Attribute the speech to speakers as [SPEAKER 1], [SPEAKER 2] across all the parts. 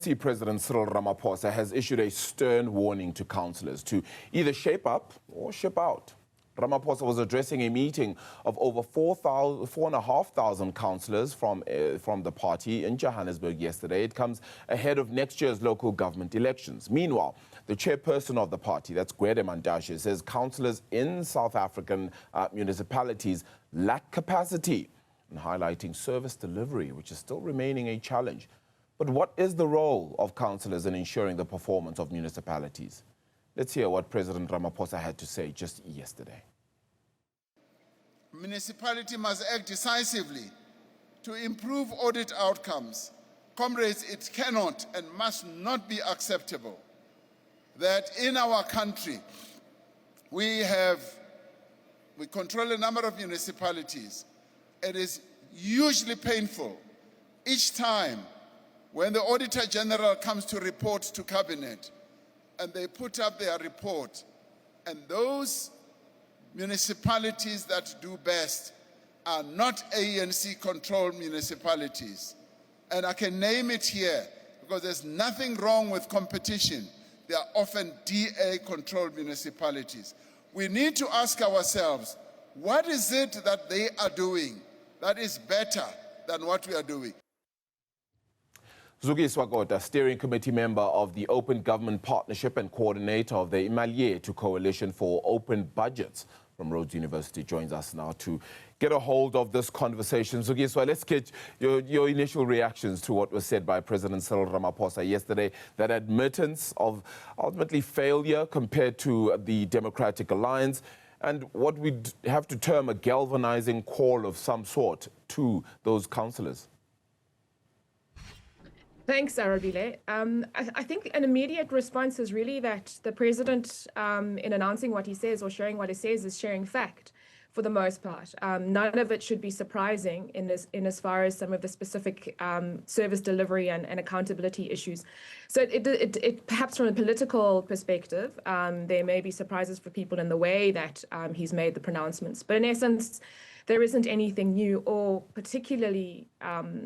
[SPEAKER 1] President Cyril Ramaphosa has issued a stern warning to councillors to either shape up or ship out. Ramaphosa was addressing a meeting of over 4,500 councillors from the party in Johannesburg yesterday. It comes ahead of next year's local government elections. Meanwhile, the chairperson of the party, that's Gwede Mantashe, says councillors in South African municipalities lack capacity, and highlighting service delivery, which is still remaining a challenge. But what is the role of councillors in ensuring the performance of municipalities? Let's hear what President Ramaphosa had to say just yesterday.
[SPEAKER 2] Municipality must act decisively to improve audit outcomes. Comrades, it cannot and must not be acceptable that in our country we control a number of municipalities. It is hugely painful each time when the Auditor General comes to report to Cabinet and they put up their report, and those municipalities that do best are not ANC-controlled municipalities. And I can name it here because there's nothing wrong with competition. They are often DA-controlled municipalities. We need to ask ourselves, what is it that they are doing that is better than what we are doing?
[SPEAKER 1] Zukiswa, Kota, steering committee member of the Open Government Partnership and coordinator of the Imaliyetu Coalition for Open Budgets from Rhodes University, joins us now to get a hold of this conversation. Zukiswa, let's get your initial reactions to what was said by President Cyril Ramaphosa yesterday, that admittance of ultimately failure compared to the Democratic Alliance, and what we have to term a galvanizing call of some sort to those councillors.
[SPEAKER 3] Thanks, Arabile. I think an immediate response is really that the president, in announcing what he says or sharing what he says, is sharing fact for the most part. None of it should be surprising in as far as some of the specific service delivery and accountability issues. So it perhaps from a political perspective, there may be surprises for people in the way that he's made the pronouncements. But in essence, there isn't anything new or particularly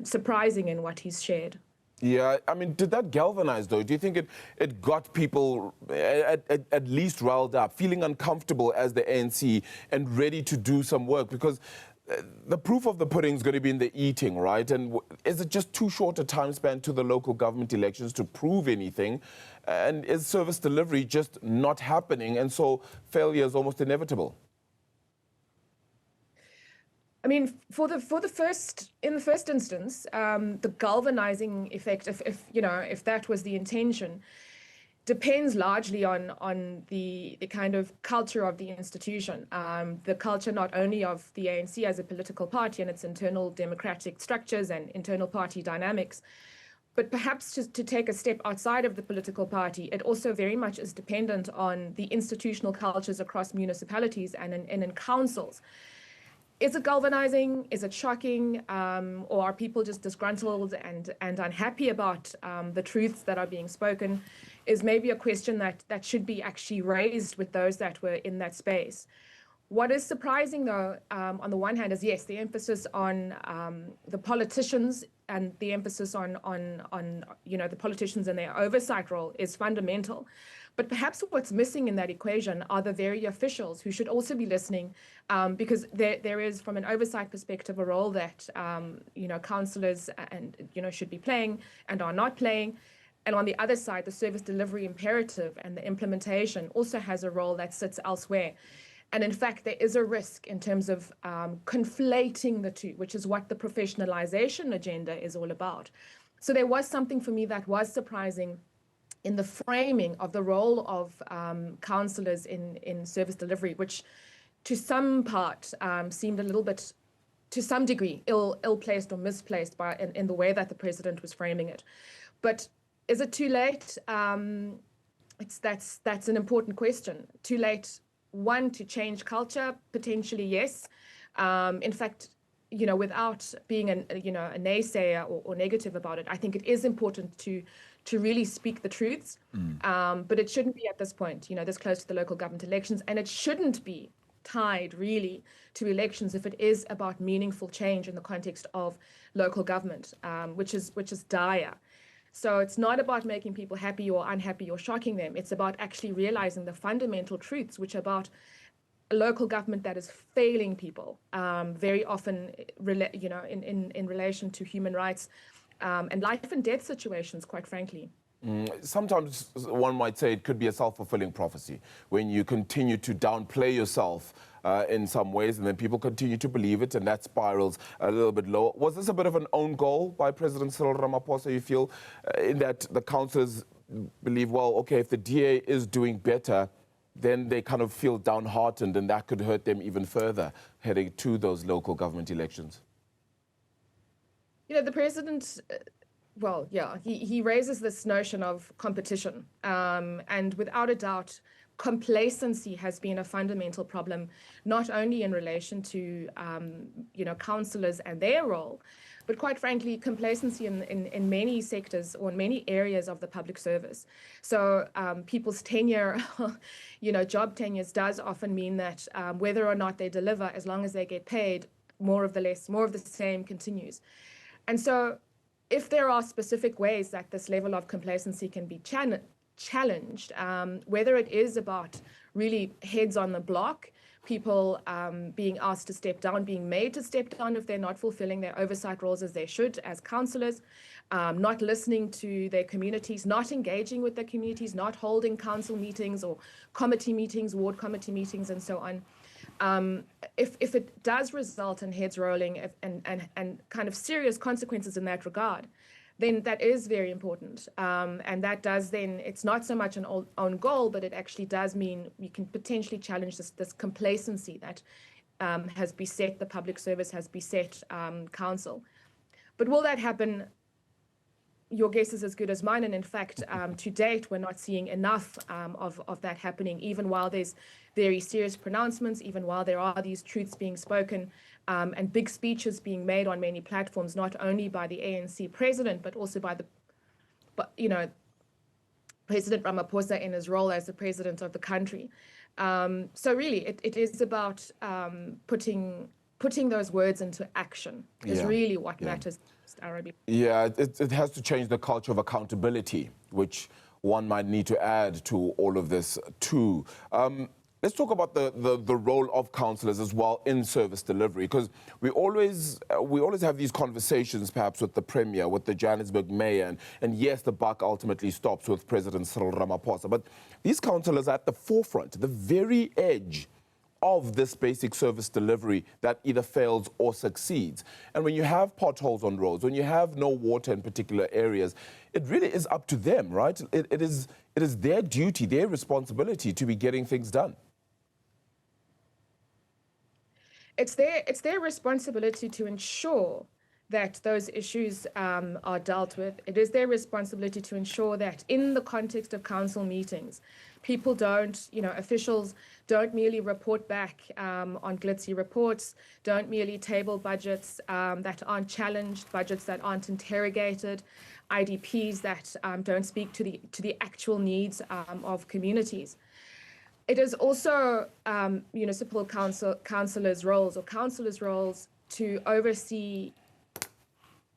[SPEAKER 3] surprising in what he's shared.
[SPEAKER 1] Yeah, I mean, did that galvanize, though? Do you think it got people at least riled up, feeling uncomfortable as the ANC and ready to do some work? Because the proof of the pudding is going to be in the eating, right? And is it just too short a time span to the local government elections to prove anything? And is service delivery just not happening? And so failure is almost inevitable?
[SPEAKER 3] I mean, in the first instance, the galvanizing effect, if that was the intention, depends largely on the kind of culture of the institution, the culture not only of the ANC as a political party and its internal democratic structures and internal party dynamics, but perhaps just to take a step outside of the political party, it also very much is dependent on the institutional cultures across municipalities and in councils. Is it galvanizing? Is it shocking? Or are people just disgruntled and unhappy about the truths that are being spoken? Is maybe a question that should be actually raised with those that were in that space. What is surprising, though, on the one hand, is yes, the emphasis on the politicians and the emphasis on the politicians and their oversight role is fundamental. But perhaps what's missing in that equation are the very officials who should also be listening, because there is, from an oversight perspective, a role that councillors should be playing and are not playing. And on the other side, the service delivery imperative and the implementation also has a role that sits elsewhere. And in fact, there is a risk in terms of conflating the two, which is what the professionalization agenda is all about. So there was something for me that was surprising in the framing of the role of councillors in service delivery, which to some part seemed a little bit, to some degree, ill-placed or misplaced in the way that the president was framing it. But is it too late? That's an important question. Too late, one, to change culture? Potentially, yes. In fact, without being a naysayer or negative about it, I think it is important to really speak the truths. But it shouldn't be at this point, this close to the local government elections, and it shouldn't be tied really to elections if it is about meaningful change in the context of local government, which is dire. So it's not about making people happy or unhappy or shocking them. It's about actually realizing the fundamental truths, which are about a local government that is failing people, very often, in relation to human rights and life and death situations, quite frankly.
[SPEAKER 1] Sometimes one might say it could be a self-fulfilling prophecy when you continue to downplay yourself in some ways, and then people continue to believe it, and that spirals a little bit lower. Was this a bit of an own goal by President Cyril Ramaphosa, you feel, in that the councillors believe, well, okay, if the DA is doing better, then they kind of feel downhearted, and that could hurt them even further heading to those local government elections?
[SPEAKER 3] You know, the president, well, yeah, he raises this notion of competition. And without a doubt, complacency has been a fundamental problem, not only in relation to, councillors and their role, but quite frankly, complacency in many sectors or in many areas of the public service. So people's tenure, job tenures does often mean that whether or not they deliver, as long as they get paid, more of the same continues. And so if there are specific ways that this level of complacency can be challenged, whether it is about really heads on the block, people being asked to step down, being made to step down if they're not fulfilling their oversight roles as they should as councillors, not listening to their communities, not engaging with their communities, not holding council meetings or committee meetings, ward committee meetings, and so on. If it does result in heads rolling and kind of serious consequences in that regard, then that is very important. And that does then, it's not so much an own goal, but it actually does mean we can potentially challenge this complacency that has beset the public service, has beset council. But will that happen? Your guess is as good as mine. And in fact, to date, we're not seeing enough of that happening, even while there's very serious pronouncements, even while there are these truths being spoken and big speeches being made on many platforms, not only by the ANC president, but also by President Ramaphosa in his role as the president of the country. So really, it is about putting those words into action is really what matters.
[SPEAKER 1] Yeah, it has to change the culture of accountability, which one might need to add to all of this too. Let's talk about the role of councillors as well in service delivery, because we always have these conversations perhaps with the Premier, with the Johannesburg Mayor, and yes, the buck ultimately stops with President Cyril Ramaphosa. But these councillors are at the forefront, the very edge of this basic service delivery that either fails or succeeds. And when you have potholes on roads, when you have no water in particular areas, it really is up to them, right? It is their duty, their responsibility to be getting things done.
[SPEAKER 3] It's their responsibility to ensure that those issues are dealt with. It is their responsibility to ensure that in the context of council meetings, people don't, officials don't merely report back on glitzy reports, don't merely table budgets that aren't challenged, budgets that aren't interrogated, IDPs that don't speak to the actual needs of communities. It is also municipal councillors' roles to oversee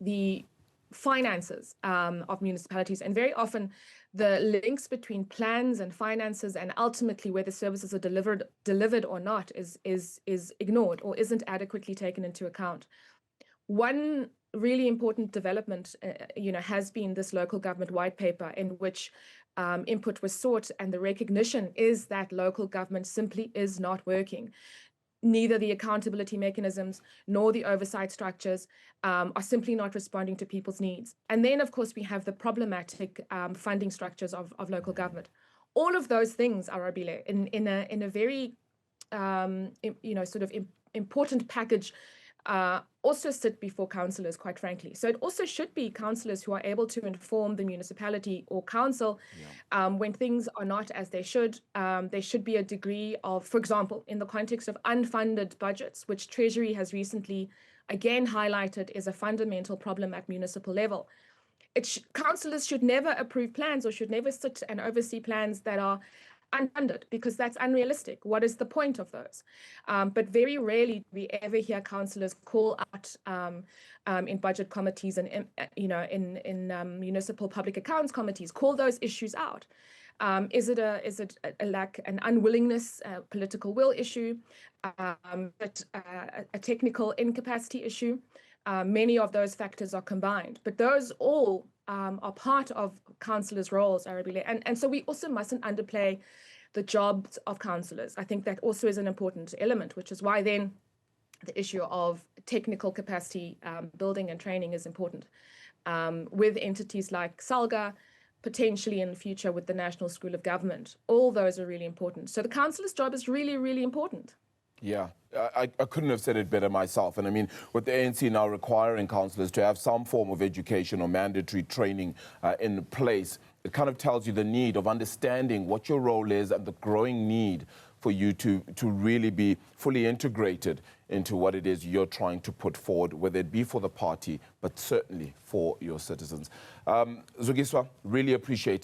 [SPEAKER 3] the finances of municipalities, and very often the links between plans and finances and ultimately whether services are delivered or not is ignored or isn't adequately taken into account. One really important development, has been this local government white paper in which input was sought, and the recognition is that local government simply is not working. Neither the accountability mechanisms nor the oversight structures are simply not responding to people's needs. And then, of course, we have the problematic funding structures of local government. All of those things, Arabile, in a very important package also sit before councillors, quite frankly. So it also should be councillors who are able to inform the municipality or council when things are not as they should. There should be a degree of, for example, in the context of unfunded budgets, which Treasury has recently again highlighted is a fundamental problem at municipal level. Councillors should never approve plans or should never sit and oversee plans that are unfunded because that's unrealistic. What is the point of those? But very rarely do we ever hear councillors call out in budget committees and in municipal public accounts committees, call those issues out. Is it a lack, an unwillingness, political will issue, but a technical incapacity issue? Many of those factors are combined, but those all are part of councillors' roles, Arabile. And so we also mustn't underplay the jobs of councillors. I think that also is an important element, which is why then the issue of technical capacity building and training is important. With entities like SALGA, potentially in the future with the National School of Government, all those are really important. So the councillor's job is really, really important.
[SPEAKER 1] Yeah, I couldn't have said it better myself. And I mean, with the ANC now requiring councillors to have some form of education or mandatory training in place, it kind of tells you the need of understanding what your role is and the growing need for you to really be fully integrated into what it is you're trying to put forward, whether it be for the party, but certainly for your citizens. Zukiswa, really appreciate